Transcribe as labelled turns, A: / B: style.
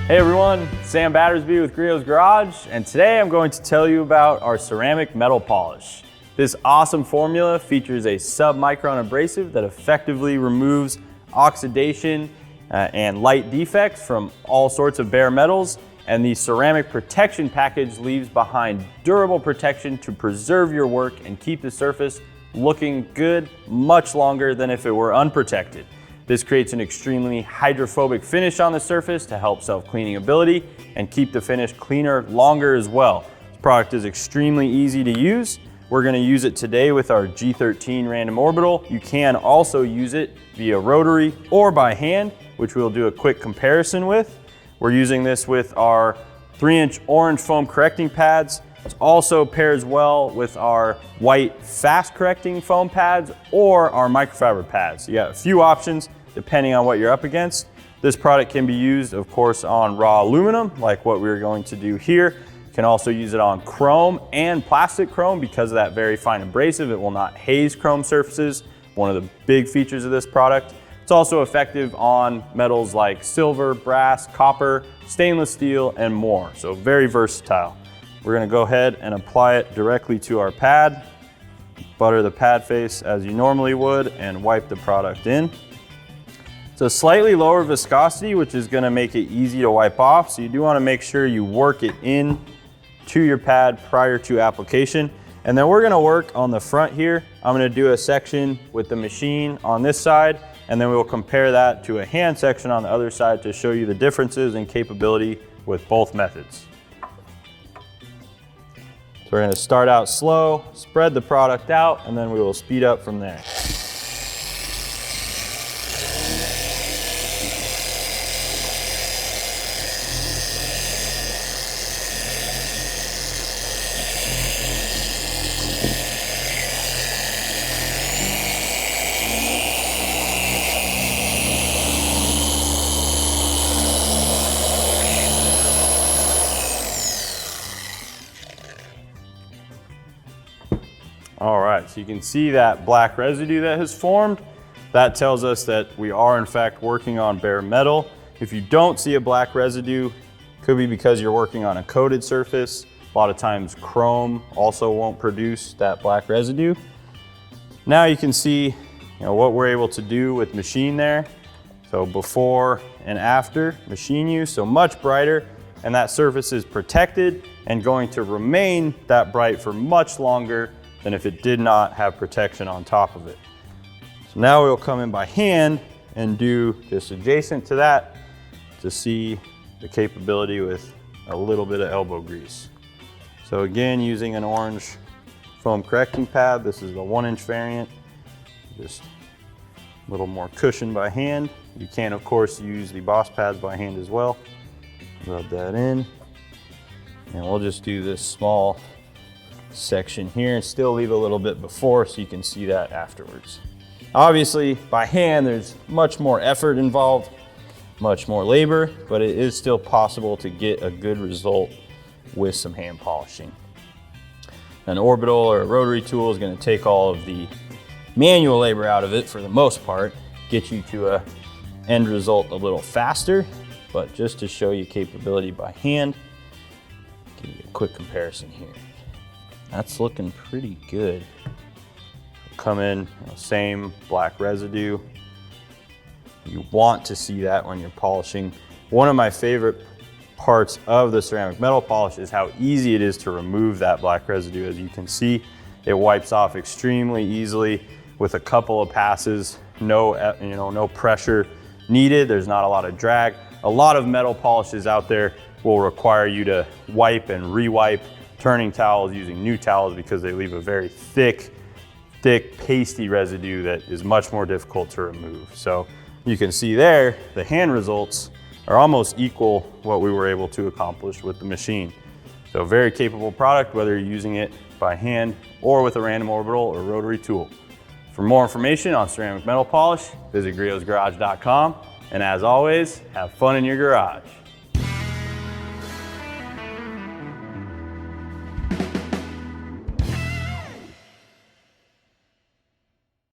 A: Hey everyone, Sam Battersby with Griot's Garage, and today I'm going to tell you about our ceramic metal polish. This awesome formula features a sub-micron abrasive that effectively removes oxidation and light defects from all sorts of bare metals, and the ceramic protection package leaves behind durable protection to preserve your work and keep the surface looking good much longer than if it were unprotected. This creates an extremely hydrophobic finish on the surface to help self-cleaning ability and keep the finish cleaner longer as well. This product is extremely easy to use. We're going to use it today with our G13 random orbital. You can also use it via rotary or by hand, which we'll do a quick comparison with. We're using this with our 3-inch orange foam correcting pads. It also pairs well with our white fast correcting foam pads or our microfiber pads. You got a few options depending on what you're up against. This product can be used, of course, on raw aluminum, like what we're going to do here. You can also use it on chrome and plastic chrome because of that very fine abrasive. It will not haze chrome surfaces, one of the big features of this product. It's also effective on metals like silver, brass, copper, stainless steel, and more, so very versatile. We're gonna go ahead and apply it directly to our pad, butter the pad face as you normally would, and wipe the product in. It's a slightly lower viscosity, which is gonna make it easy to wipe off, so you do wanna make sure you work it in to your pad prior to application. And then we're gonna work on the front here. I'm gonna do a section with the machine on this side, and then we'll compare that to a hand section on the other side to show you the differences in capability with both methods. So we're gonna start out slow, spread the product out, and then we will speed up from there. All right, so you can see that black residue that has formed. That tells us that we are in fact working on bare metal. If you don't see a black residue, it could be because you're working on a coated surface. A lot of times chrome also won't produce that black residue. Now you can see what we're able to do with machine there. So before and after machine use, so much brighter, and that surface is protected and going to remain that bright for much longer than if it did not have protection on top of it. So now we'll come in by hand and do just adjacent to that to see the capability with a little bit of elbow grease. So again, using an orange foam correcting pad, this is the 1-inch variant, just a little more cushion by hand. You can of course use the Boss pads by hand as well. Rub that in, and we'll just do this small section here and still leave a little bit before so you can see that afterwards. Obviously by hand there's much more effort involved, much more labor, but it is still possible to get a good result with some hand polishing. An orbital or a rotary tool is going to take all of the manual labor out of it for the most part, get you to a end result a little faster, but just to show you capability by hand, give you a quick comparison here. That's looking pretty good. Come in, same black residue. You want to see that when you're polishing. One of my favorite parts of the ceramic metal polish is how easy it is to remove that black residue. As you can see, it wipes off extremely easily with a couple of passes. No pressure needed. There's not a lot of drag. A lot of metal polishes out there will require you to wipe and re-wipe, turning towels, using new towels because they leave a very thick, pasty residue that is much more difficult to remove. So you can see there, the hand results are almost equal what we were able to accomplish with the machine. So very capable product, whether you're using it by hand or with a random orbital or rotary tool. For more information on ceramic metal polish, visit griotsgarage.com. And as always, have fun in your garage.